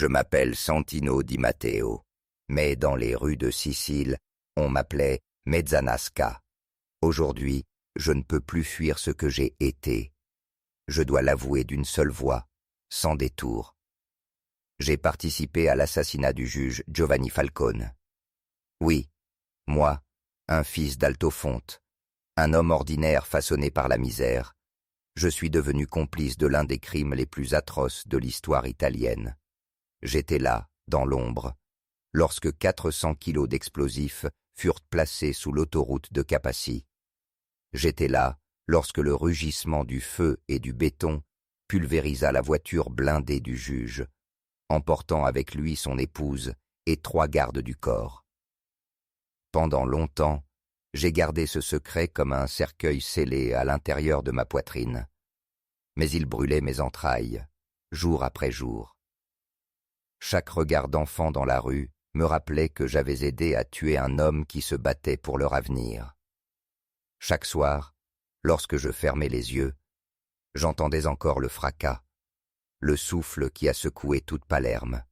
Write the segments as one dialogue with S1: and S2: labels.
S1: Je m'appelle Santino Di Matteo, mais dans les rues de Sicile, on m'appelait Mezzanasca. Aujourd'hui, je ne peux plus fuir ce que j'ai été. Je dois l'avouer d'une seule voix, sans détour. J'ai participé à l'assassinat du juge Giovanni Falcone. Oui, moi, un fils d'Altofonte, un homme ordinaire façonné par la misère, je suis devenu complice de l'un des crimes les plus atroces de l'histoire italienne. J'étais là, dans l'ombre, lorsque 400 kilos d'explosifs furent placés sous l'autoroute de Capaci. J'étais là, lorsque le rugissement du feu et du béton pulvérisa la voiture blindée du juge, emportant avec lui son épouse et 3 gardes du corps. Pendant longtemps, j'ai gardé ce secret comme un cercueil scellé à l'intérieur de ma poitrine. Mais il brûlait mes entrailles, jour après jour. Chaque regard d'enfant dans la rue me rappelait que j'avais aidé à tuer un homme qui se battait pour leur avenir. Chaque soir, lorsque je fermais les yeux, j'entendais encore le fracas, le souffle qui a secoué toute Palerme.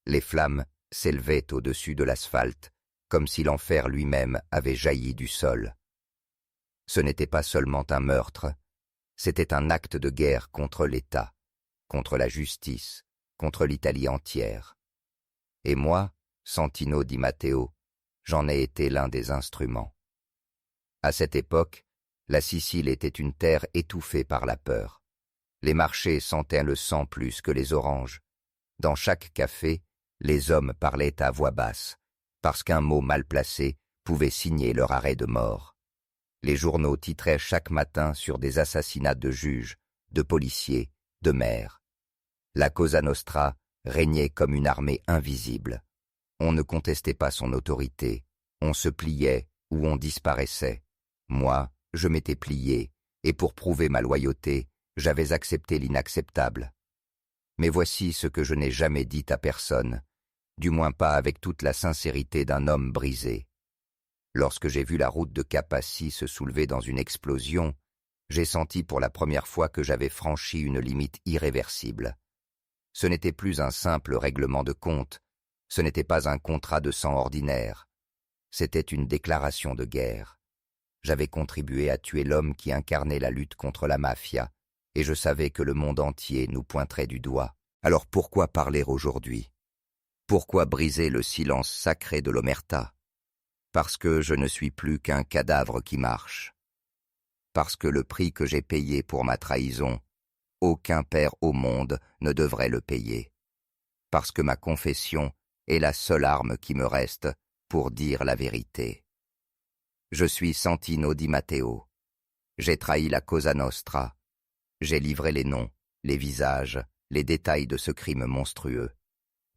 S1: Les flammes s'élevaient au-dessus de l'asphalte, comme si l'enfer lui-même avait jailli du sol. Ce n'était pas seulement un meurtre, c'était un acte de guerre contre l'État, contre la justice, contre l'Italie entière. Et moi, Santino Di Matteo, j'en ai été l'un des instruments. À cette époque, la Sicile était une terre étouffée par la peur. Les marchés sentaient le sang plus que les oranges. Dans chaque café, les hommes parlaient à voix basse, parce qu'un mot mal placé pouvait signer leur arrêt de mort. Les journaux titraient chaque matin sur des assassinats de juges, de policiers, de maires. La Cosa Nostra régnait comme une armée invisible. On ne contestait pas son autorité, on se pliait ou on disparaissait. Moi, je m'étais plié, et pour prouver ma loyauté, j'avais accepté l'inacceptable. Mais voici ce que je n'ai jamais dit à personne, du moins pas avec toute la sincérité d'un homme brisé. Lorsque j'ai vu la route de Capaci se soulever dans une explosion, j'ai senti pour la première fois que j'avais franchi une limite irréversible. Ce n'était plus un simple règlement de compte, ce n'était pas un contrat de sang ordinaire, c'était une déclaration de guerre. J'avais contribué à tuer l'homme qui incarnait la lutte contre la mafia, et je savais que le monde entier nous pointerait du doigt. Alors pourquoi parler aujourd'hui? Pourquoi briser le silence sacré de l'omerta? Parce que je ne suis plus qu'un cadavre qui marche. Parce que le prix que j'ai payé pour ma trahison, aucun père au monde ne devrait le payer. Parce que ma confession est la seule arme qui me reste pour dire la vérité. Je suis Santino Di Matteo. J'ai trahi la Cosa Nostra. J'ai livré les noms, les visages, les détails de ce crime monstrueux.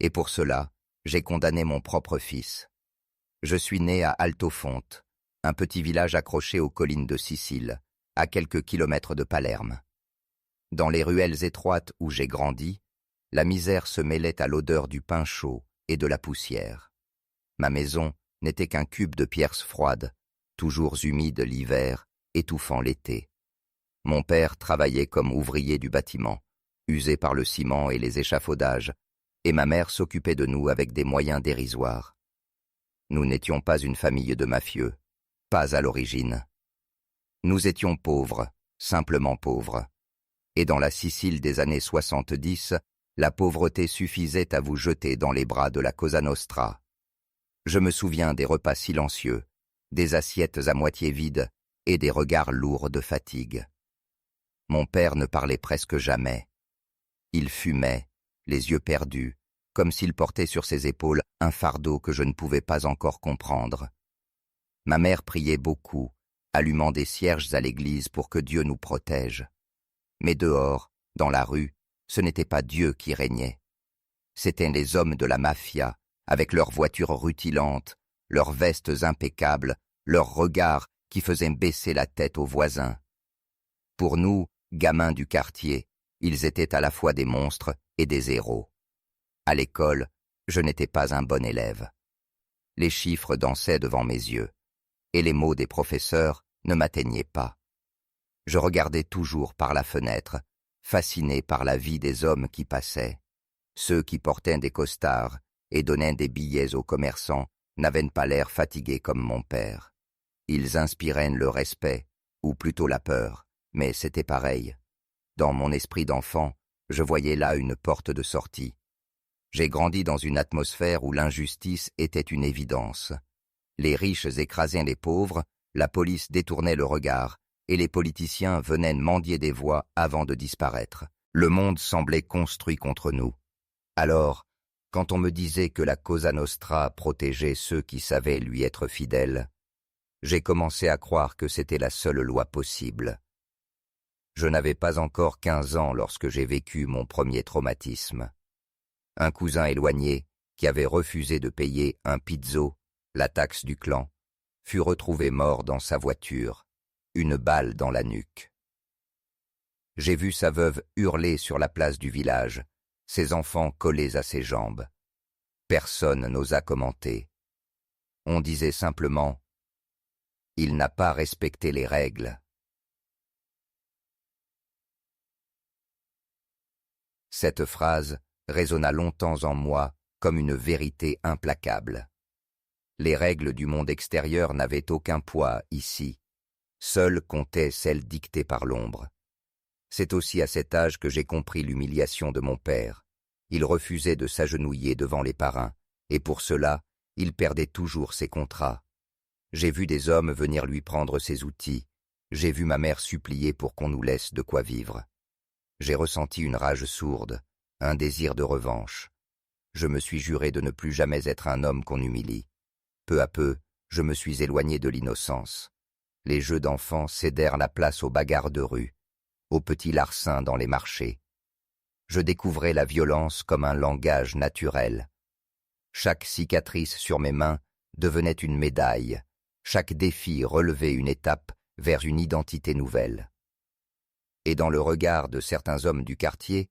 S1: Et pour cela, j'ai condamné mon propre fils. Je suis né à Altofonte, un petit village accroché aux collines de Sicile, à quelques kilomètres de Palerme. Dans les ruelles étroites où j'ai grandi, la misère se mêlait à l'odeur du pain chaud et de la poussière. Ma maison n'était qu'un cube de pierres froides, toujours humide l'hiver, étouffant l'été. Mon père travaillait comme ouvrier du bâtiment, usé par le ciment et les échafaudages, et ma mère s'occupait de nous avec des moyens dérisoires. Nous n'étions pas une famille de mafieux, pas à l'origine. Nous étions pauvres, simplement pauvres. Et dans la Sicile des années 70, la pauvreté suffisait à vous jeter dans les bras de la Cosa Nostra. Je me souviens des repas silencieux, des assiettes à moitié vides et des regards lourds de fatigue. Mon père ne parlait presque jamais. Il fumait, les yeux perdus, comme s'il portait sur ses épaules un fardeau que je ne pouvais pas encore comprendre. Ma mère priait beaucoup, allumant des cierges à l'église pour que Dieu nous protège. Mais dehors, dans la rue, ce n'était pas Dieu qui régnait. C'étaient les hommes de la mafia, avec leurs voitures rutilantes, leurs vestes impeccables, leurs regards qui faisaient baisser la tête aux voisins. Pour nous, gamins du quartier, ils étaient à la fois des monstres et des héros. À l'école, je n'étais pas un bon élève. Les chiffres dansaient devant mes yeux, et les mots des professeurs ne m'atteignaient pas. Je regardais toujours par la fenêtre, fasciné par la vie des hommes qui passaient. Ceux qui portaient des costards et donnaient des billets aux commerçants n'avaient pas l'air fatigués comme mon père. Ils inspiraient le respect, ou plutôt la peur, mais c'était pareil. Dans mon esprit d'enfant, je voyais là une porte de sortie. J'ai grandi dans une atmosphère où l'injustice était une évidence. Les riches écrasaient les pauvres, la police détournait le regard, et les politiciens venaient mendier des voix avant de disparaître. Le monde semblait construit contre nous. Alors, quand on me disait que la Cosa Nostra protégeait ceux qui savaient lui être fidèles, j'ai commencé à croire que c'était la seule loi possible. Je n'avais pas encore 15 ans lorsque j'ai vécu mon premier traumatisme. Un cousin éloigné, qui avait refusé de payer un pizzo, la taxe du clan, fut retrouvé mort dans sa voiture, une balle dans la nuque. J'ai vu sa veuve hurler sur la place du village, ses enfants collés à ses jambes. Personne n'osa commenter. On disait simplement « Il n'a pas respecté les règles ». Cette phrase résonna longtemps en moi comme une vérité implacable. Les règles du monde extérieur n'avaient aucun poids ici. Seules comptaient celles dictées par l'ombre. C'est aussi à cet âge que j'ai compris l'humiliation de mon père. Il refusait de s'agenouiller devant les parrains, et pour cela, il perdait toujours ses contrats. J'ai vu des hommes venir lui prendre ses outils. J'ai vu ma mère supplier pour qu'on nous laisse de quoi vivre. J'ai ressenti une rage sourde, un désir de revanche. Je me suis juré de ne plus jamais être un homme qu'on humilie. Peu à peu, je me suis éloigné de l'innocence. Les jeux d'enfants cédèrent la place aux bagarres de rue, aux petits larcins dans les marchés. Je découvrais la violence comme un langage naturel. Chaque cicatrice sur mes mains devenait une médaille, chaque défi relevait une étape vers une identité nouvelle. Et dans le regard de certains hommes du quartier,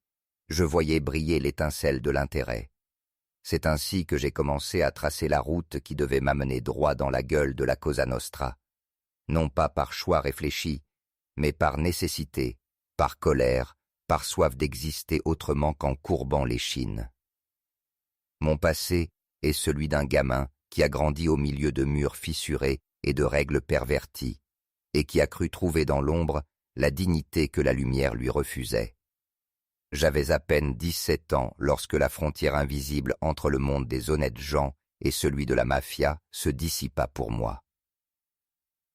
S1: je voyais briller l'étincelle de l'intérêt. C'est ainsi que j'ai commencé à tracer la route qui devait m'amener droit dans la gueule de la Cosa Nostra. Non pas par choix réfléchi, mais par nécessité, par colère, par soif d'exister autrement qu'en courbant l'échine. Mon passé est celui d'un gamin qui a grandi au milieu de murs fissurés et de règles perverties, et qui a cru trouver dans l'ombre la dignité que la lumière lui refusait. J'avais à peine 17 ans lorsque la frontière invisible entre le monde des honnêtes gens et celui de la mafia se dissipa pour moi.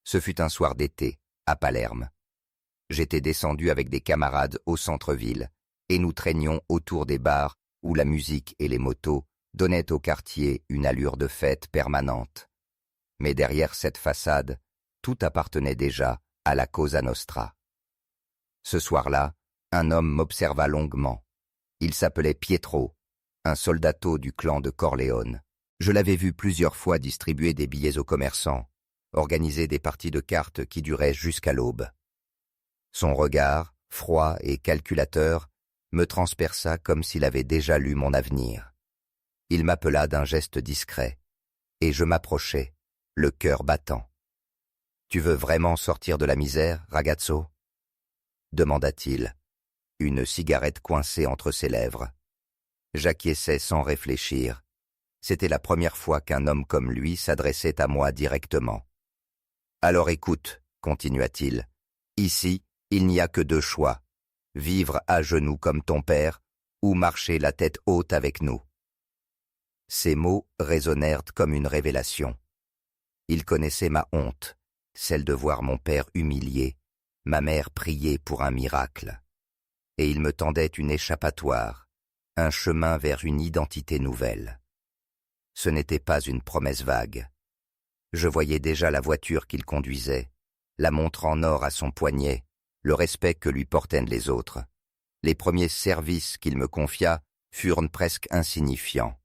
S1: Ce fut un soir d'été, à Palerme. J'étais descendu avec des camarades au centre-ville, et nous traînions autour des bars où la musique et les motos donnaient au quartier une allure de fête permanente. Mais derrière cette façade, tout appartenait déjà à la Cosa Nostra. Ce soir-là, un homme m'observa longuement. Il s'appelait Pietro, un soldato du clan de Corleone. Je l'avais vu plusieurs fois distribuer des billets aux commerçants, organiser des parties de cartes qui duraient jusqu'à l'aube. Son regard, froid et calculateur, me transperça comme s'il avait déjà lu mon avenir. Il m'appela d'un geste discret, et je m'approchai, le cœur battant. « Tu veux vraiment sortir de la misère, ragazzo ?» demanda-t-il, une cigarette coincée entre ses lèvres. J'acquiesçai sans réfléchir. C'était la première fois qu'un homme comme lui s'adressait à moi directement. « Alors écoute, continua-t-il, ici, il n'y a que deux choix, vivre à genoux comme ton père ou marcher la tête haute avec nous. » Ces mots résonnèrent comme une révélation. Il connaissait ma honte, celle de voir mon père humilié, ma mère prier pour un miracle. Et il me tendait une échappatoire, un chemin vers une identité nouvelle. Ce n'était pas une promesse vague. Je voyais déjà la voiture qu'il conduisait, la montre en or à son poignet, le respect que lui portaient les autres. Les premiers services qu'il me confia furent presque insignifiants.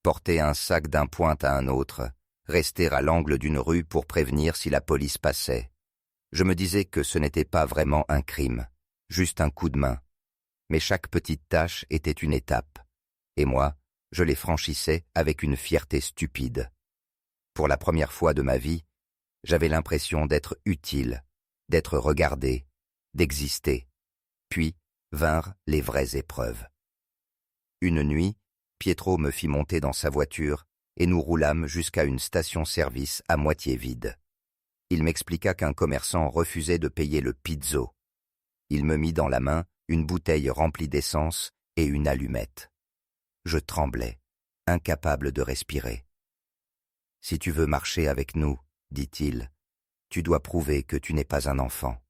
S1: Porter un sac d'un point à un autre, rester à l'angle d'une rue pour prévenir si la police passait. Je me disais que ce n'était pas vraiment un crime, juste un coup de main. Mais chaque petite tâche était une étape, et moi, je les franchissais avec une fierté stupide. Pour la première fois de ma vie, j'avais l'impression d'être utile, d'être regardé, d'exister. Puis vinrent les vraies épreuves. Une nuit, Pietro me fit monter dans sa voiture et nous roulâmes jusqu'à une station-service à moitié vide. Il m'expliqua qu'un commerçant refusait de payer le pizzo. Il me mit dans la main une bouteille remplie d'essence et une allumette. Je tremblais, incapable de respirer. « Si tu veux marcher avec nous, dit-il, tu dois prouver que tu n'es pas un enfant. »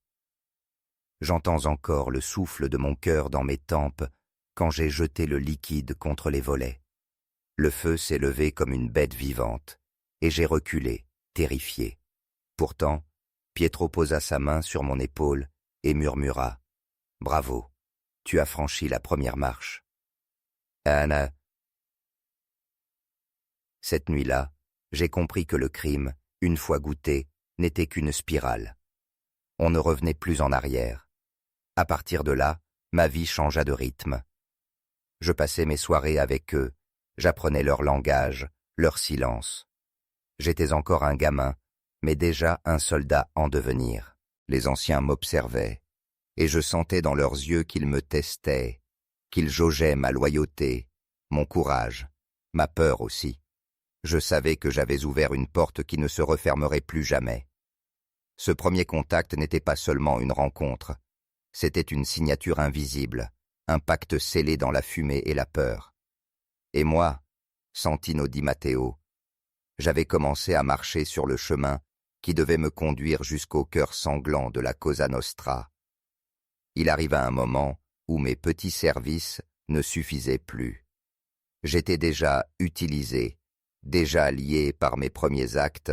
S1: J'entends encore le souffle de mon cœur dans mes tempes quand j'ai jeté le liquide contre les volets. Le feu s'est levé comme une bête vivante, et j'ai reculé, terrifié. Pourtant, Pietro posa sa main sur mon épaule et murmura « Bravo, tu as franchi la première marche. » Anna. Cette nuit-là, j'ai compris que le crime, une fois goûté, n'était qu'une spirale. On ne revenait plus en arrière. À partir de là, ma vie changea de rythme. Je passais mes soirées avec eux, j'apprenais leur langage, leur silence. J'étais encore un gamin, mais déjà un soldat en devenir. Les anciens m'observaient, et je sentais dans leurs yeux qu'ils me testaient, qu'ils jaugeaient ma loyauté, mon courage, ma peur aussi. Je savais que j'avais ouvert une porte qui ne se refermerait plus jamais. Ce premier contact n'était pas seulement une rencontre, c'était une signature invisible, un pacte scellé dans la fumée et la peur. Et moi, Santino Di Matteo, j'avais commencé à marcher sur le chemin qui devait me conduire jusqu'au cœur sanglant de la Cosa Nostra. Il arriva un moment où mes petits services ne suffisaient plus. J'étais déjà utilisé, déjà lié par mes premiers actes,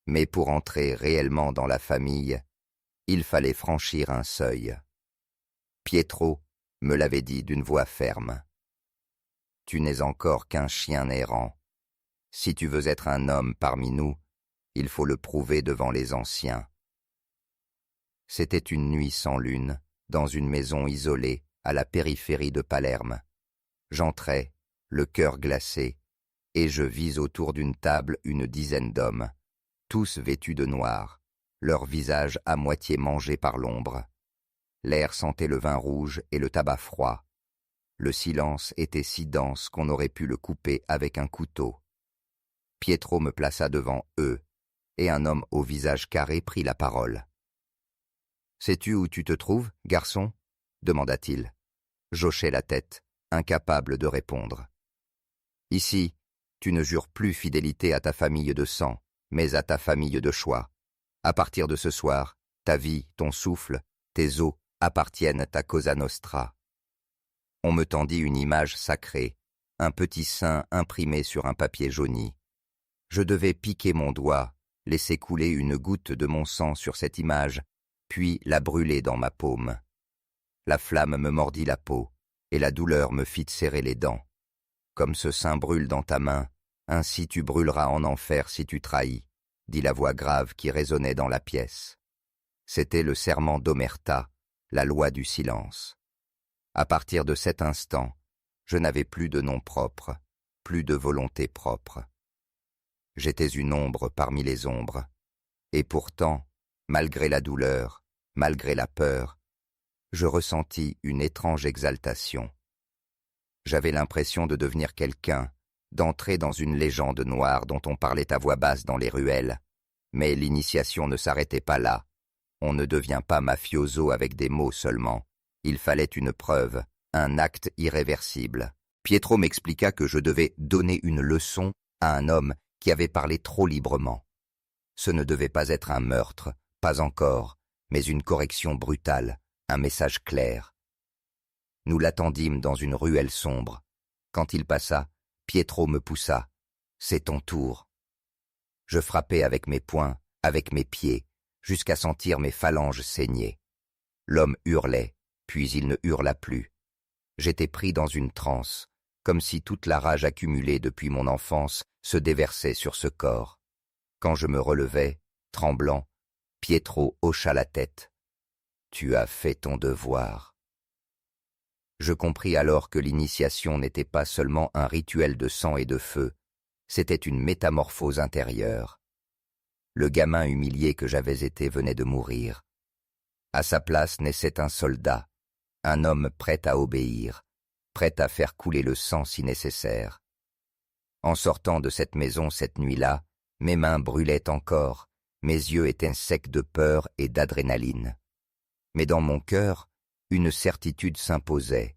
S1: mais pour entrer réellement dans la famille, il fallait franchir un seuil. Pietro me l'avait dit d'une voix ferme. « Tu n'es encore qu'un chien errant. Si tu veux être un homme parmi nous, il faut le prouver devant les anciens. » C'était une nuit sans lune, dans une maison isolée à la périphérie de Palerme. J'entrai, le cœur glacé, et je vis autour d'une table une dizaine d'hommes, tous vêtus de noir, leurs visages à moitié mangés par l'ombre. L'air sentait le vin rouge et le tabac froid. Le silence était si dense qu'on aurait pu le couper avec un couteau. Pietro me plaça devant eux, et un homme au visage carré prit la parole. « Sais-tu où tu te trouves, garçon ?» demanda-t-il. J'hochai la tête, incapable de répondre. « Ici, tu ne jures plus fidélité à ta famille de sang, mais à ta famille de choix. À partir de ce soir, ta vie, ton souffle, tes os appartiennent à Cosa Nostra. » On me tendit une image sacrée, un petit sein imprimé sur un papier jauni. Je devais piquer mon doigt, laisser couler une goutte de mon sang sur cette image, puis la brûler dans ma paume. La flamme me mordit la peau, et la douleur me fit serrer les dents. Comme ce sein brûle dans ta main, ainsi tu brûleras en enfer si tu trahis, dit la voix grave qui résonnait dans la pièce. C'était le serment d'Omerta, la loi du silence. À partir de cet instant, je n'avais plus de nom propre, plus de volonté propre. J'étais une ombre parmi les ombres, et pourtant, malgré la douleur, malgré la peur, je ressentis une étrange exaltation. J'avais l'impression de devenir quelqu'un, d'entrer dans une légende noire dont on parlait à voix basse dans les ruelles. Mais l'initiation ne s'arrêtait pas là. On ne devient pas mafioso avec des mots seulement. Il fallait une preuve, un acte irréversible. Pietro m'expliqua que je devais donner une leçon à un homme qui avait parlé trop librement. Ce ne devait pas être un meurtre, pas encore, mais une correction brutale, un message clair. Nous l'attendîmes dans une ruelle sombre. Quand il passa, Pietro me poussa. « C'est ton tour. » Je frappai avec mes poings, avec mes pieds, jusqu'à sentir mes phalanges saigner. L'homme hurlait, puis il ne hurla plus. J'étais pris dans une transe, comme si toute la rage accumulée depuis mon enfance se déversait sur ce corps. Quand je me relevai, tremblant, Pietro hocha la tête. « Tu as fait ton devoir. » Je compris alors que l'initiation n'était pas seulement un rituel de sang et de feu, c'était une métamorphose intérieure. Le gamin humilié que j'avais été venait de mourir. À sa place naissait un soldat, un homme prêt à obéir, prête à faire couler le sang si nécessaire. En sortant de cette maison cette nuit-là, mes mains brûlaient encore, mes yeux étaient secs de peur et d'adrénaline. Mais dans mon cœur, une certitude s'imposait.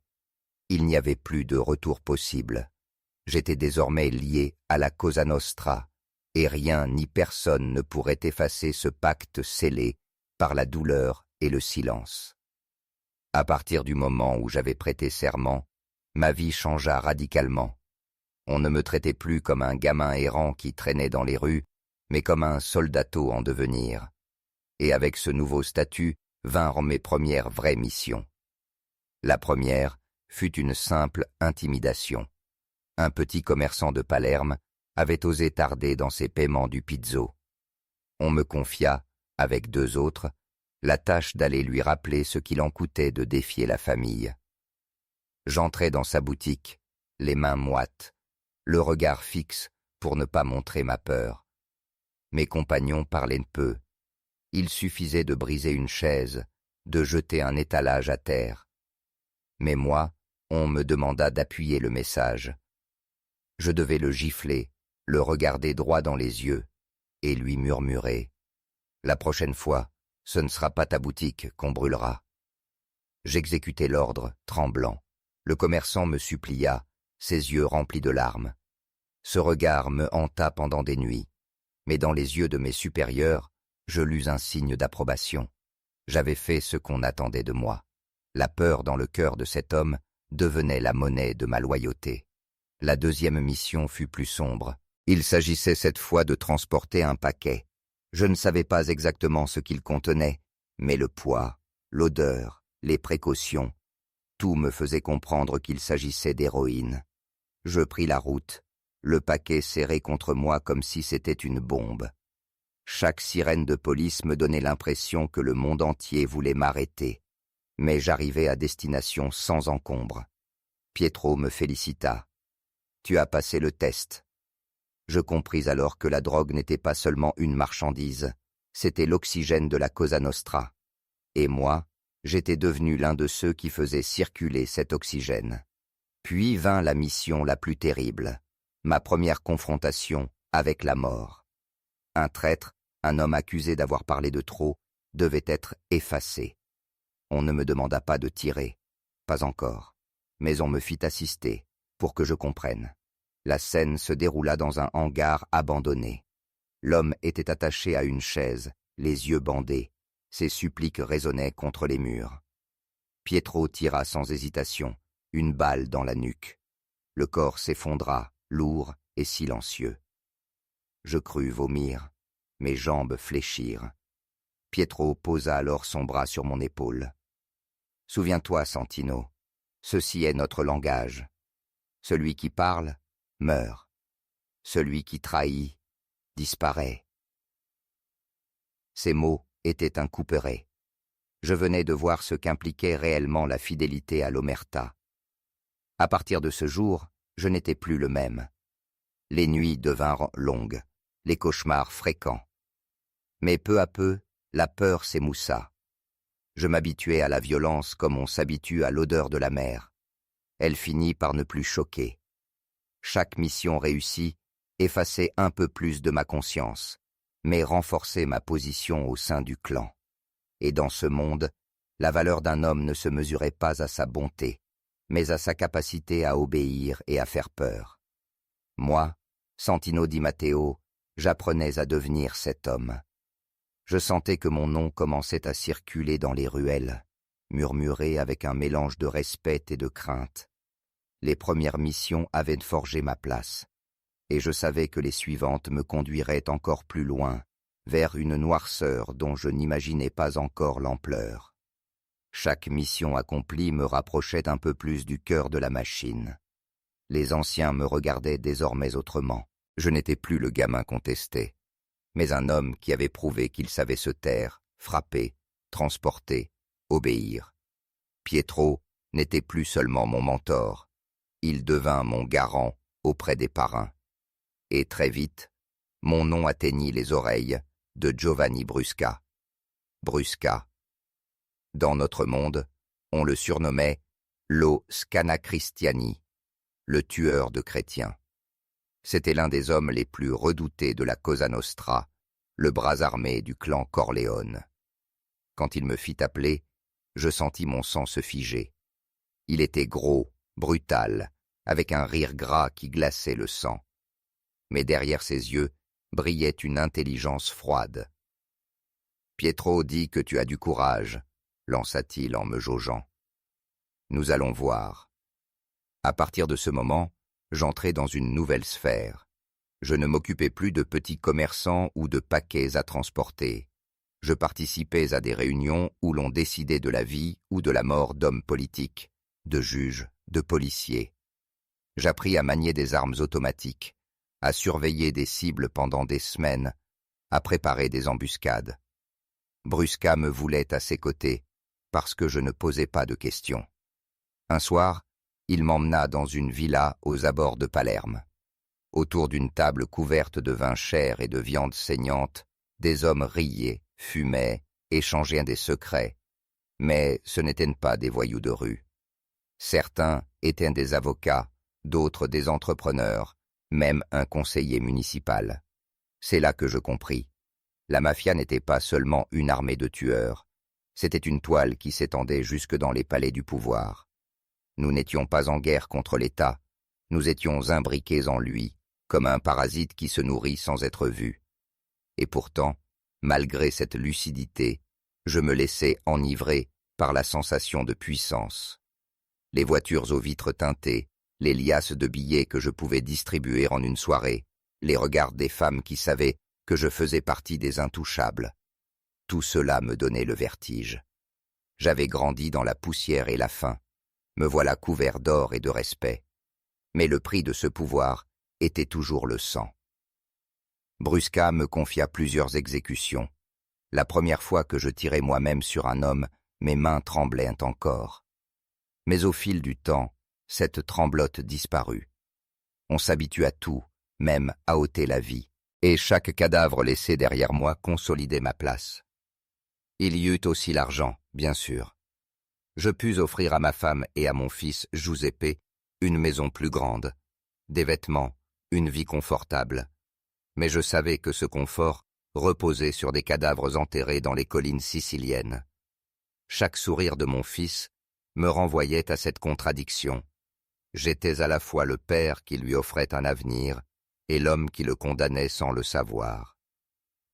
S1: Il n'y avait plus de retour possible. J'étais désormais lié à la Cosa Nostra, et rien ni personne ne pourrait effacer ce pacte scellé par la douleur et le silence. À partir du moment où j'avais prêté serment, ma vie changea radicalement. On ne me traitait plus comme un gamin errant qui traînait dans les rues, mais comme un soldato en devenir. Et avec ce nouveau statut vinrent mes premières vraies missions. La première fut une simple intimidation. Un petit commerçant de Palerme avait osé tarder dans ses paiements du pizzo. On me confia, avec 2 autres, la tâche d'aller lui rappeler ce qu'il en coûtait de défier la famille. J'entrai dans sa boutique, les mains moites, le regard fixe pour ne pas montrer ma peur. Mes compagnons parlaient peu. Il suffisait de briser une chaise, de jeter un étalage à terre. Mais moi, on me demanda d'appuyer le message. Je devais le gifler, le regarder droit dans les yeux, et lui murmurer « La prochaine fois, ce ne sera pas ta boutique qu'on brûlera. » J'exécutai l'ordre, tremblant. Le commerçant me supplia, ses yeux remplis de larmes. Ce regard me hanta pendant des nuits, mais dans les yeux de mes supérieurs, je lus un signe d'approbation. J'avais fait ce qu'on attendait de moi. La peur dans le cœur de cet homme devenait la monnaie de ma loyauté. La deuxième mission fut plus sombre. Il s'agissait cette fois de transporter un paquet. Je ne savais pas exactement ce qu'il contenait, mais le poids, l'odeur, les précautions, tout me faisait comprendre qu'il s'agissait d'héroïne. Je pris la route, le paquet serré contre moi comme si c'était une bombe. Chaque sirène de police me donnait l'impression que le monde entier voulait m'arrêter, mais j'arrivai à destination sans encombre. Pietro me félicita. « Tu as passé le test. » Je compris alors que la drogue n'était pas seulement une marchandise, c'était l'oxygène de la Cosa Nostra. Et moi, j'étais devenu l'un de ceux qui faisaient circuler cet oxygène. Puis vint la mission la plus terrible, ma première confrontation avec la mort. Un traître, un homme accusé d'avoir parlé de trop, devait être effacé. On ne me demanda pas de tirer, pas encore, mais on me fit assister pour que je comprenne. La scène se déroula dans un hangar abandonné. L'homme était attaché à une chaise, les yeux bandés. Ses suppliques résonnaient contre les murs. Pietro tira sans hésitation, une balle dans la nuque. Le corps s'effondra, lourd et silencieux. Je crus vomir, mes jambes fléchirent. Pietro posa alors son bras sur mon épaule. « Souviens-toi, Santino, ceci est notre langage. Celui qui parle meurt. Celui qui trahit disparaît. » Ces mots était un couperet. Je venais de voir ce qu'impliquait réellement la fidélité à l'omerta. À partir de ce jour, je n'étais plus le même. Les nuits devinrent longues, les cauchemars fréquents. Mais peu à peu, la peur s'émoussa. Je m'habituai à la violence comme on s'habitue à l'odeur de la mer. Elle finit par ne plus choquer. Chaque mission réussie effaçait un peu plus de ma conscience, mais renforçait ma position au sein du clan. Et dans ce monde, la valeur d'un homme ne se mesurait pas à sa bonté, mais à sa capacité à obéir et à faire peur. Moi, Santino Di Matteo, j'apprenais à devenir cet homme. Je sentais que mon nom commençait à circuler dans les ruelles, murmuré avec un mélange de respect et de crainte. Les premières missions avaient forgé ma place, et je savais que les suivantes me conduiraient encore plus loin, vers une noirceur dont je n'imaginais pas encore l'ampleur. Chaque mission accomplie me rapprochait un peu plus du cœur de la machine. Les anciens me regardaient désormais autrement. Je n'étais plus le gamin contesté, mais un homme qui avait prouvé qu'il savait se taire, frapper, transporter, obéir. Pietro n'était plus seulement mon mentor, il devint mon garant auprès des parrains. Et très vite, mon nom atteignit les oreilles de Giovanni Brusca. Brusca. Dans notre monde, on le surnommait Lo Scana Christiani, le tueur de chrétiens. C'était l'un des hommes les plus redoutés de la Cosa Nostra, le bras armé du clan Corleone. Quand il me fit appeler, je sentis mon sang se figer. Il était gros, brutal, avec un rire gras qui glaçait le sang. Mais derrière ses yeux brillait une intelligence froide. « Pietro dit que tu as du courage », lança-t-il en me jaugeant. « Nous allons voir. » À partir de ce moment, j'entrai dans une nouvelle sphère. Je ne m'occupais plus de petits commerçants ou de paquets à transporter. Je participais à des réunions où l'on décidait de la vie ou de la mort d'hommes politiques, de juges, de policiers. J'appris à manier des armes automatiques, à surveiller des cibles pendant des semaines, à préparer des embuscades. Brusca me voulait à ses côtés, parce que je ne posais pas de questions. Un soir, il m'emmena dans une villa aux abords de Palerme. Autour d'une table couverte de vin cher et de viande saignante, des hommes riaient, fumaient, échangeaient des secrets. Mais ce n'étaient pas des voyous de rue. Certains étaient des avocats, d'autres des entrepreneurs, même un conseiller municipal. C'est là que je compris. La mafia n'était pas seulement une armée de tueurs, c'était une toile qui s'étendait jusque dans les palais du pouvoir. Nous n'étions pas en guerre contre l'État, nous étions imbriqués en lui, comme un parasite qui se nourrit sans être vu. Et pourtant, malgré cette lucidité, je me laissais enivrer par la sensation de puissance. Les voitures aux vitres teintées, les liasses de billets que je pouvais distribuer en une soirée, les regards des femmes qui savaient que je faisais partie des intouchables. Tout cela me donnait le vertige. J'avais grandi dans la poussière et la faim. Me voilà couvert d'or et de respect. Mais le prix de ce pouvoir était toujours le sang. Brusca me confia plusieurs exécutions. La première fois que je tirai moi-même sur un homme, mes mains tremblaient encore. Mais au fil du temps, cette tremblote disparut. On s'habitue à tout, même à ôter la vie, et chaque cadavre laissé derrière moi consolidait ma place. Il y eut aussi l'argent, bien sûr. Je pus offrir à ma femme et à mon fils Giuseppe une maison plus grande, des vêtements, une vie confortable. Mais je savais que ce confort reposait sur des cadavres enterrés dans les collines siciliennes. Chaque sourire de mon fils me renvoyait à cette contradiction. J'étais à la fois le père qui lui offrait un avenir et l'homme qui le condamnait sans le savoir.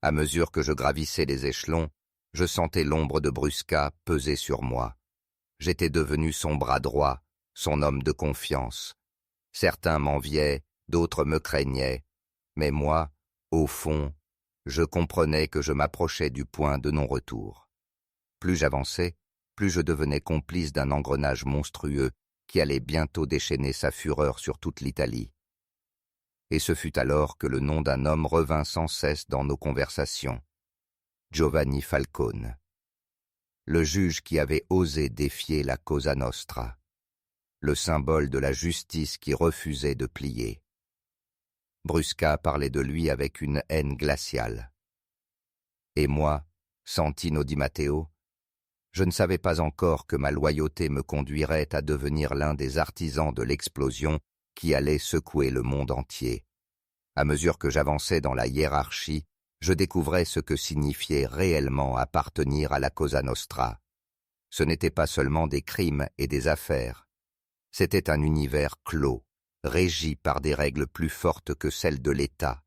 S1: À mesure que je gravissais les échelons, je sentais l'ombre de Brusca peser sur moi. J'étais devenu son bras droit, son homme de confiance. Certains m'enviaient, d'autres me craignaient, mais moi, au fond, je comprenais que je m'approchais du point de non-retour. Plus j'avançais, plus je devenais complice d'un engrenage monstrueux qui allait bientôt déchaîner sa fureur sur toute l'Italie. Et ce fut alors que le nom d'un homme revint sans cesse dans nos conversations. Giovanni Falcone. Le juge qui avait osé défier la Cosa Nostra, le symbole de la justice qui refusait de plier. Brusca parlait de lui avec une haine glaciale. Et moi, Santino Di Matteo, je ne savais pas encore que ma loyauté me conduirait à devenir l'un des artisans de l'explosion qui allait secouer le monde entier. À mesure que j'avançais dans la hiérarchie, je découvrais ce que signifiait réellement appartenir à la Cosa Nostra. Ce n'était pas seulement des crimes et des affaires. C'était un univers clos, régi par des règles plus fortes que celles de l'État.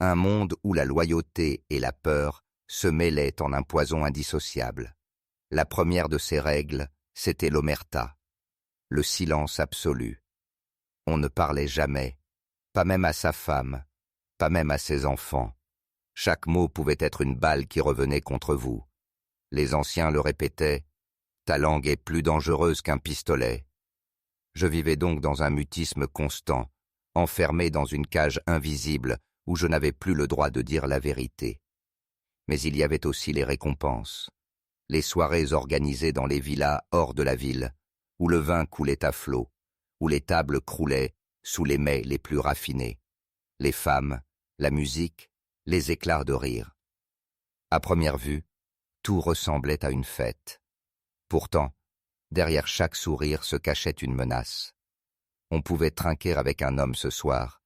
S1: Un monde où la loyauté et la peur se mêlaient en un poison indissociable. La première de ces règles, c'était l'omerta, le silence absolu. On ne parlait jamais, pas même à sa femme, pas même à ses enfants. Chaque mot pouvait être une balle qui revenait contre vous. Les anciens le répétaient, « Ta langue est plus dangereuse qu'un pistolet ». Je vivais donc dans un mutisme constant, enfermé dans une cage invisible où je n'avais plus le droit de dire la vérité. Mais il y avait aussi les récompenses, les soirées organisées dans les villas hors de la ville, où le vin coulait à flot, où les tables croulaient sous les mets les plus raffinés, les femmes, la musique, les éclats de rire. À première vue, tout ressemblait à une fête. Pourtant, Derrière chaque sourire se cachait une menace. On pouvait trinquer avec un homme ce soir,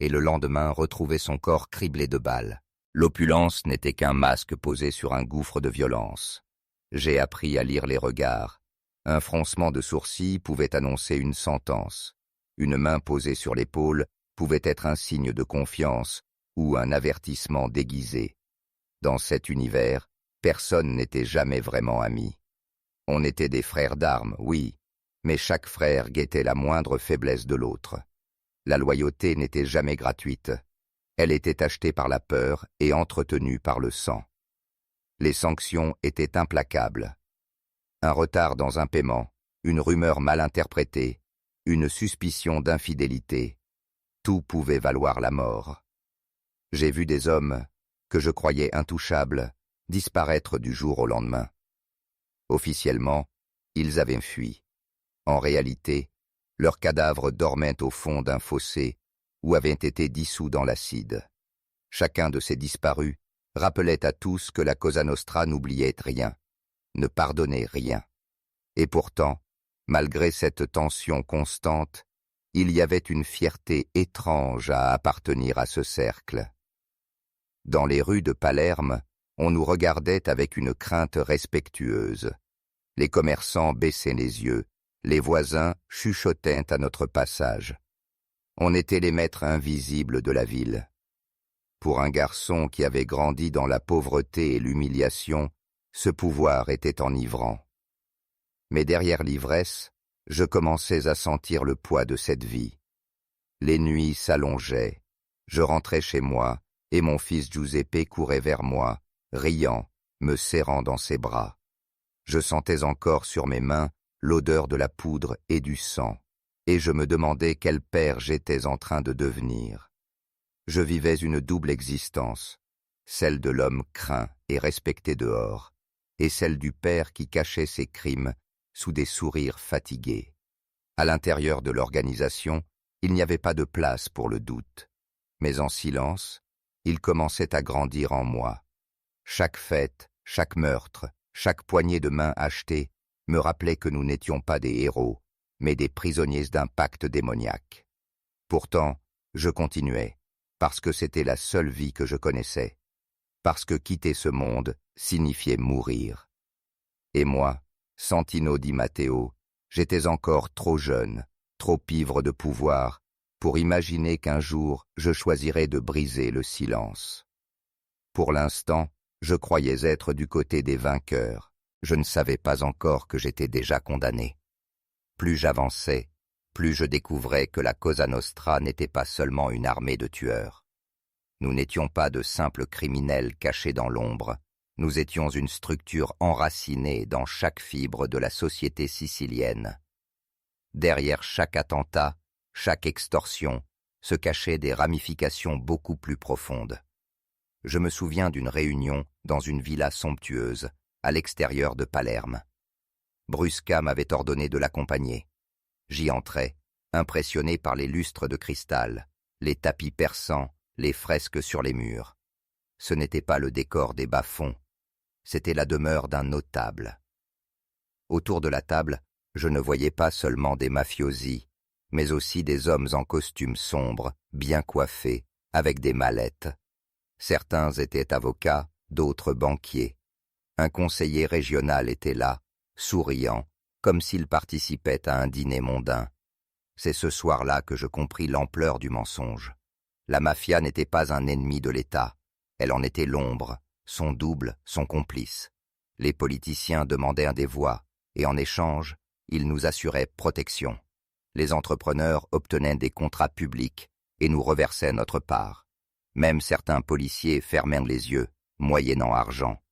S1: et le lendemain retrouver son corps criblé de balles. L'opulence n'était qu'un masque posé sur un gouffre de violence. J'ai appris à lire les regards. Un froncement de sourcils pouvait annoncer une sentence. Une main posée sur l'épaule pouvait être un signe de confiance ou un avertissement déguisé. Dans cet univers, personne n'était jamais vraiment ami. On était des frères d'armes, oui, mais chaque frère guettait la moindre faiblesse de l'autre. La loyauté n'était jamais gratuite. Elle était achetée par la peur et entretenue par le sang. Les sanctions étaient implacables. Un retard dans un paiement, une rumeur mal interprétée, une suspicion d'infidélité, tout pouvait valoir la mort. J'ai vu des hommes, que je croyais intouchables, disparaître du jour au lendemain. Officiellement, ils avaient fui. En réalité, leurs cadavres dormaient au fond d'un fossé ou avaient été dissous dans l'acide. Chacun de ces disparus rappelait à tous que la Cosa Nostra n'oubliait rien, ne pardonnait rien. Et pourtant, malgré cette tension constante, il y avait une fierté étrange à appartenir à ce cercle. Dans les rues de Palerme, on nous regardait avec une crainte respectueuse. Les commerçants baissaient les yeux, les voisins chuchotaient à notre passage. On était les maîtres invisibles de la ville. Pour un garçon qui avait grandi dans la pauvreté et l'humiliation, ce pouvoir était enivrant. Mais derrière l'ivresse, je commençais à sentir le poids de cette vie. Les nuits s'allongeaient, je rentrais chez moi, et mon fils Giuseppe courait vers moi, riant, me serrant dans ses bras. Je sentais encore sur mes mains l'odeur de la poudre et du sang, et je me demandais quel père j'étais en train de devenir. Je vivais une double existence, celle de l'homme craint et respecté dehors, et celle du père qui cachait ses crimes sous des sourires fatigués. À l'intérieur de l'organisation, il n'y avait pas de place pour le doute, mais en silence, il commençait à grandir en moi. Chaque fête, chaque meurtre, chaque poignée de main achetée me rappelait que nous n'étions pas des héros, mais des prisonniers d'un pacte démoniaque. Pourtant, je continuais, parce que c'était la seule vie que je connaissais, parce que quitter ce monde signifiait mourir. Et moi, Santino Di Matteo, j'étais encore trop jeune, trop ivre de pouvoir, pour imaginer qu'un jour je choisirais de briser le silence. Pour l'instant, je croyais être du côté des vainqueurs. Je ne savais pas encore que j'étais déjà condamné. Plus j'avançais, plus je découvrais que la Cosa Nostra n'était pas seulement une armée de tueurs. Nous n'étions pas de simples criminels cachés dans l'ombre. Nous étions une structure enracinée dans chaque fibre de la société sicilienne. Derrière chaque attentat, chaque extorsion, se cachaient des ramifications beaucoup plus profondes. Je me souviens d'une réunion dans une villa somptueuse, à l'extérieur de Palerme. Brusca m'avait ordonné de l'accompagner. J'y entrai, impressionné par les lustres de cristal, les tapis persans, les fresques sur les murs. Ce n'était pas le décor des bas-fonds, c'était la demeure d'un notable. Autour de la table, je ne voyais pas seulement des mafiosi, mais aussi des hommes en costumes sombres, bien coiffés, avec des mallettes. Certains étaient avocats, d'autres banquiers. Un conseiller régional était là, souriant, comme s'il participait à un dîner mondain. C'est ce soir-là que je compris l'ampleur du mensonge. La mafia n'était pas un ennemi de l'État, elle en était l'ombre, son double, son complice. Les politiciens demandaient des voix, et en échange, ils nous assuraient protection. Les entrepreneurs obtenaient des contrats publics et nous reversaient notre part. Même certains policiers fermèrent les yeux, moyennant argent.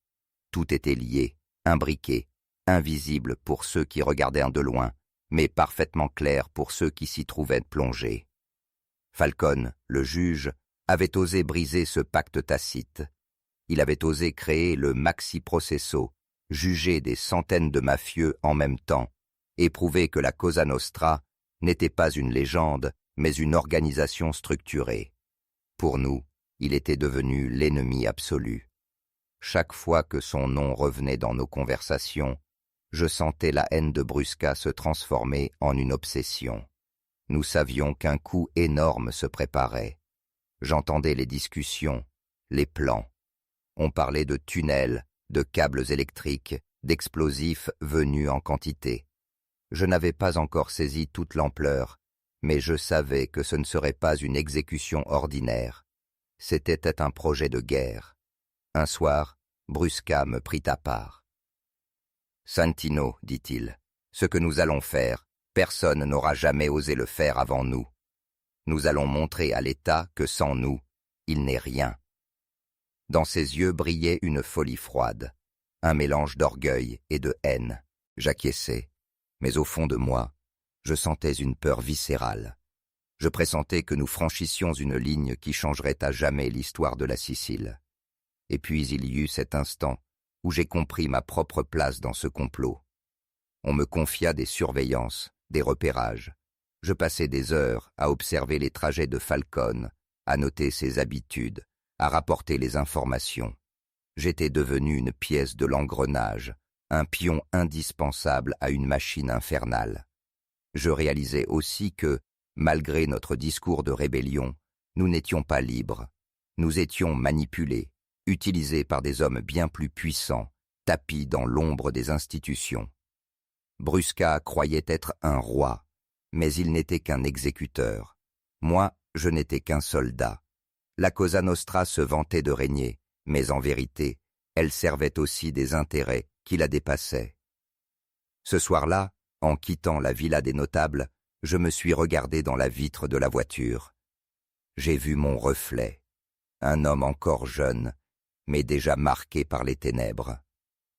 S1: Tout était lié, imbriqué, invisible pour ceux qui regardèrent de loin, mais parfaitement clair pour ceux qui s'y trouvaient plongés. Falcone, le juge, avait osé briser ce pacte tacite. Il avait osé créer le maxi processo, juger des centaines de mafieux en même temps, et prouver que la Cosa Nostra n'était pas une légende, mais une organisation structurée. Pour nous, il était devenu l'ennemi absolu. Chaque fois que son nom revenait dans nos conversations, Je sentais la haine de Brusca se transformer en une obsession. Nous savions qu'un coup énorme se préparait. J'entendais les discussions, les plans. On parlait de tunnels, de câbles électriques, d'explosifs venus en quantité. Je n'avais pas encore saisi toute l'ampleur, mais je savais que ce ne serait pas une exécution ordinaire. C'était un projet de guerre. Un soir, Brusca me prit à part. « Santino, dit-il, ce que nous allons faire, personne n'aura jamais osé le faire avant nous. Nous allons montrer à l'État que sans nous, il n'est rien. » Dans ses yeux brillait une folie froide, un mélange d'orgueil et de haine. J'acquiesçais, mais au fond de moi, je sentais une peur viscérale. Je pressentais que nous franchissions une ligne qui changerait à jamais l'histoire de la Sicile. Et puis il y eut cet instant où j'ai compris ma propre place dans ce complot. On me confia des surveillances, des repérages. Je passais des heures à observer les trajets de Falcone, à noter ses habitudes, à rapporter les informations. J'étais devenu une pièce de l'engrenage, un pion indispensable à une machine infernale. Je réalisais aussi que, malgré notre discours de rébellion, nous n'étions pas libres. Nous étions manipulés, utilisés par des hommes bien plus puissants, tapis dans l'ombre des institutions. Brusca croyait être un roi, mais il n'était qu'un exécuteur. Moi, je n'étais qu'un soldat. La Cosa Nostra se vantait de régner, mais en vérité, elle servait aussi des intérêts qui la dépassaient. Ce soir-là, en quittant la villa des notables, je me suis regardé dans la vitre de la voiture. J'ai vu mon reflet, un homme encore jeune, mais déjà marqué par les ténèbres.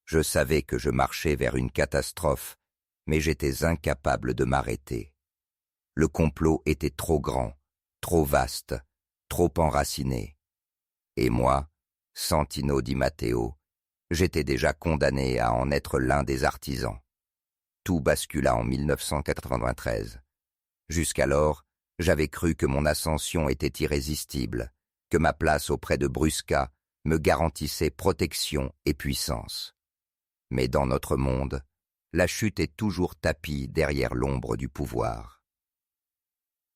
S1: Je savais que je marchais vers une catastrophe, mais j'étais incapable de m'arrêter. Le complot était trop grand, trop vaste, trop enraciné. Et moi, Santino Di Matteo, j'étais déjà condamné à en être l'un des artisans. Tout bascula en 1993. Jusqu'alors, j'avais cru que mon ascension était irrésistible, que ma place auprès de Brusca me garantissait protection et puissance. Mais dans notre monde, la chute est toujours tapie derrière l'ombre du pouvoir.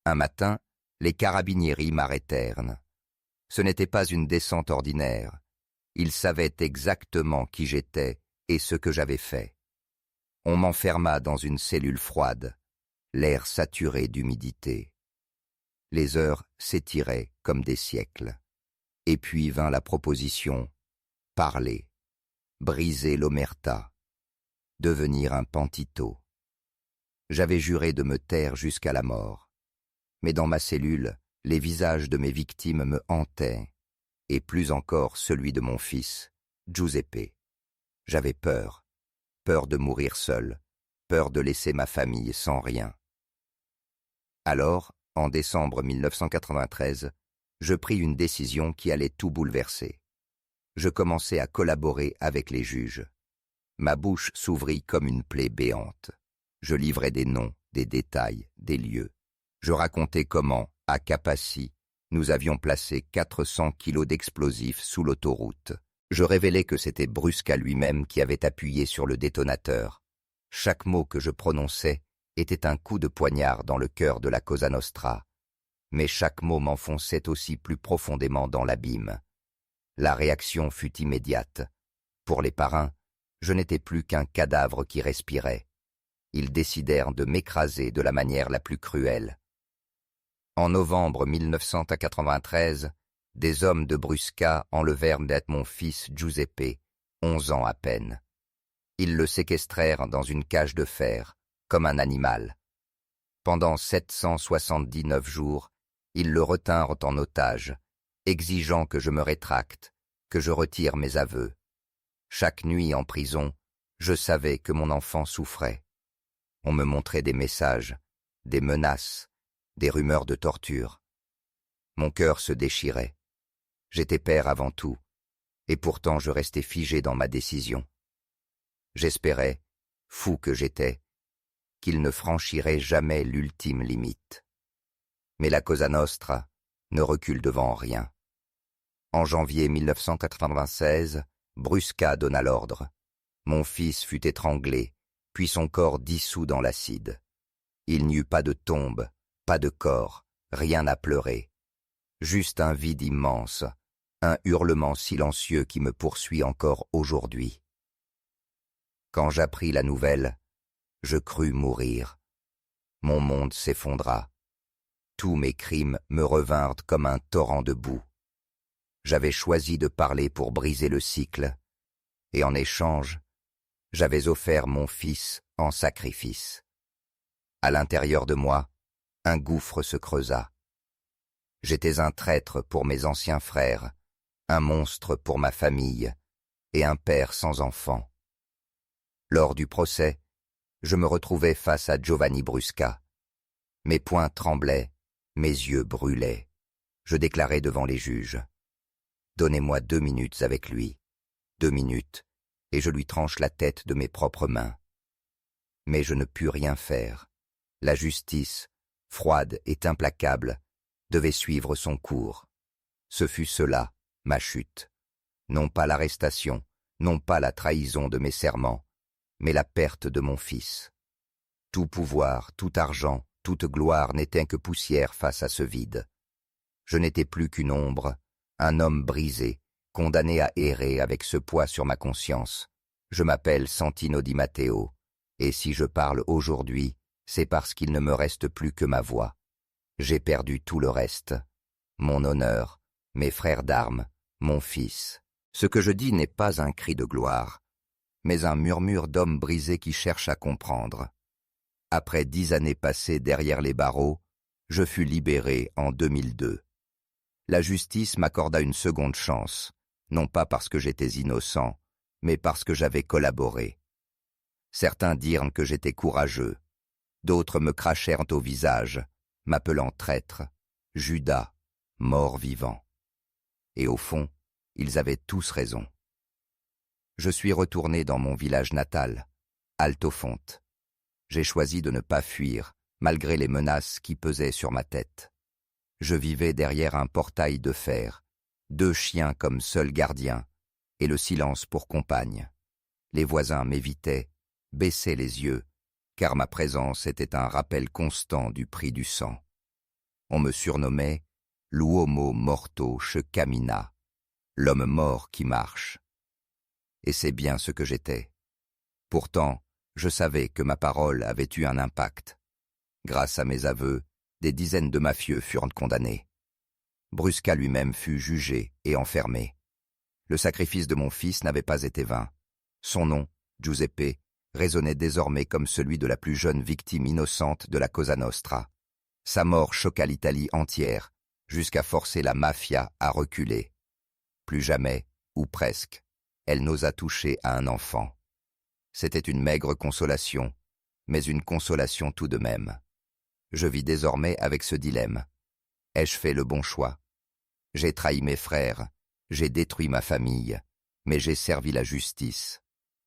S1: Un matin, les carabinieri m'arrêtèrent. Ce n'était pas une descente ordinaire. Ils savaient exactement qui j'étais et ce que j'avais fait. On m'enferma dans une cellule froide, l'air saturé d'humidité. Les heures s'étiraient comme des siècles. Et puis vint la proposition, parler, briser l'omerta, devenir un pantito. J'avais juré de me taire jusqu'à la mort. Mais dans ma cellule, les visages de mes victimes me hantaient, et plus encore celui de mon fils, Giuseppe. J'avais peur, peur de mourir seul, peur de laisser ma famille sans rien. Alors, en décembre 1993, je pris une décision qui allait tout bouleverser. Je commençai à collaborer avec les juges. Ma bouche s'ouvrit comme une plaie béante. Je livrais des noms, des détails, des lieux. Je racontais comment, à Capaci, nous avions placé 400 kilos d'explosifs sous l'autoroute. Je révélais que c'était Brusca lui-même qui avait appuyé sur le détonateur. Chaque mot que je prononçais était un coup de poignard dans le cœur de la Cosa Nostra. Mais chaque mot m'enfonçait aussi plus profondément dans l'abîme. La réaction fut immédiate. Pour les parrains, je n'étais plus qu'un cadavre qui respirait. Ils décidèrent de m'écraser de la manière la plus cruelle. En novembre 1993, des hommes de Brusca enlevèrent net mon fils Giuseppe, 11 ans à peine. Ils le séquestrèrent dans une cage de fer, comme un animal. Pendant 779 jours, ils le retinrent en otage, exigeant que je me rétracte, que je retire mes aveux. Chaque nuit en prison, je savais que mon enfant souffrait. On me montrait des messages, des menaces, des rumeurs de torture. Mon cœur se déchirait. J'étais père avant tout, et pourtant je restais figé dans ma décision. J'espérais, fou que j'étais, qu'il ne franchirait jamais l'ultime limite. Mais la Cosa Nostra ne recule devant rien. En janvier 1996, Brusca donna l'ordre. Mon fils fut étranglé puis son corps dissous dans l'acide. Il n'y eut pas de tombe, pas de corps, rien à pleurer. Juste un vide immense, un hurlement silencieux qui me poursuit encore aujourd'hui. Quand j'appris la nouvelle, je crus mourir. Mon monde s'effondra. Tous mes crimes me revinrent comme un torrent de boue. J'avais choisi de parler pour briser le cycle, et en échange, j'avais offert mon fils en sacrifice. À l'intérieur de moi, un gouffre se creusa. J'étais un traître pour mes anciens frères, un monstre pour ma famille, et un père sans enfant. Lors du procès, je me retrouvai face à Giovanni Brusca. Mes poings tremblaient, mes yeux brûlaient. Je déclarai devant les juges. Donnez-moi 2 minutes avec lui. 2 minutes, et je lui tranche la tête de mes propres mains. Mais je ne pus rien faire. La justice, froide et implacable, devait suivre son cours. Ce fut cela, ma chute. Non pas l'arrestation, non pas la trahison de mes serments, mais la perte de mon fils. Tout pouvoir, tout argent, toute gloire n'était que poussière face à ce vide. Je n'étais plus qu'une ombre, un homme brisé, condamné à errer avec ce poids sur ma conscience. Je m'appelle Santino Di Matteo, et si je parle aujourd'hui, c'est parce qu'il ne me reste plus que ma voix. J'ai perdu tout le reste. Mon honneur, mes frères d'armes, mon fils. Ce que je dis n'est pas un cri de gloire, mais un murmure d'homme brisé qui cherche à comprendre. Après 10 années passées derrière les barreaux, je fus libéré en 2002. La justice m'accorda une seconde chance, non pas parce que j'étais innocent, mais parce que j'avais collaboré. Certains dirent que j'étais courageux, d'autres me crachèrent au visage, m'appelant traître, Judas, mort-vivant. Et au fond, ils avaient tous raison. Je suis retourné dans mon village natal, Altofonte. J'ai choisi de ne pas fuir, malgré les menaces qui pesaient sur ma tête. Je vivais derrière un portail de fer, 2 chiens comme seuls gardiens, et le silence pour compagne. Les voisins m'évitaient, baissaient les yeux, car ma présence était un rappel constant du prix du sang. On me surnommait l'uomo morto che cammina, l'homme mort qui marche. Et c'est bien ce que j'étais. Pourtant, je savais que ma parole avait eu un impact. Grâce à mes aveux, des dizaines de mafieux furent condamnés. Brusca lui-même fut jugé et enfermé. Le sacrifice de mon fils n'avait pas été vain. Son nom, Giuseppe, résonnait désormais comme celui de la plus jeune victime innocente de la Cosa Nostra. Sa mort choqua l'Italie entière, jusqu'à forcer la mafia à reculer. Plus jamais, ou presque, elle n'osa toucher à un enfant. C'était une maigre consolation, mais une consolation tout de même. Je vis désormais avec ce dilemme. Ai-je fait le bon choix? J'ai trahi mes frères, j'ai détruit ma famille, mais j'ai servi la justice.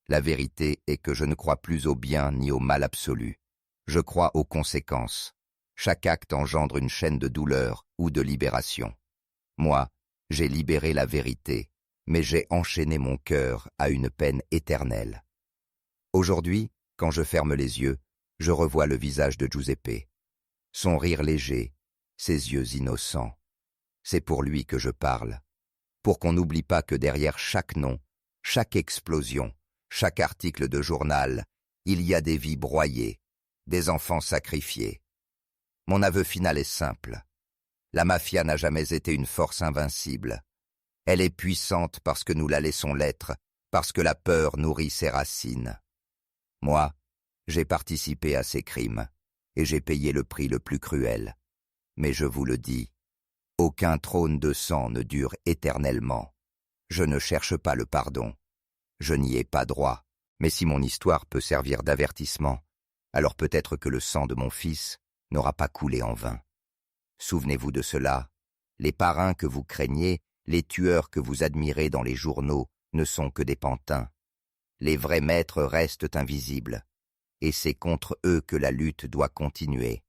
S1: La vérité est que je ne crois plus au bien ni au mal absolu. Je crois aux conséquences. Chaque acte engendre une chaîne de douleur ou de libération. Moi, j'ai libéré la vérité, mais j'ai enchaîné mon cœur à une peine éternelle. Aujourd'hui, quand je ferme les yeux, je revois le visage de Giuseppe. Son rire léger, ses yeux innocents. C'est pour lui que je parle, pour qu'on n'oublie pas que derrière chaque nom, chaque explosion, chaque article de journal, il y a des vies broyées, des enfants sacrifiés. Mon aveu final est simple. La mafia n'a jamais été une force invincible. Elle est puissante parce que nous la laissons l'être, parce que la peur nourrit ses racines. Moi, j'ai participé à ces crimes, et j'ai payé le prix le plus cruel. Mais je vous le dis, aucun trône de sang ne dure éternellement. Je ne cherche pas le pardon. Je n'y ai pas droit. Mais si mon histoire peut servir d'avertissement, alors peut-être que le sang de mon fils n'aura pas coulé en vain. Souvenez-vous de cela. Les parrains que vous craignez, les tueurs que vous admirez dans les journaux, ne sont que des pantins. Les vrais maîtres restent invisibles, et c'est contre eux que la lutte doit continuer.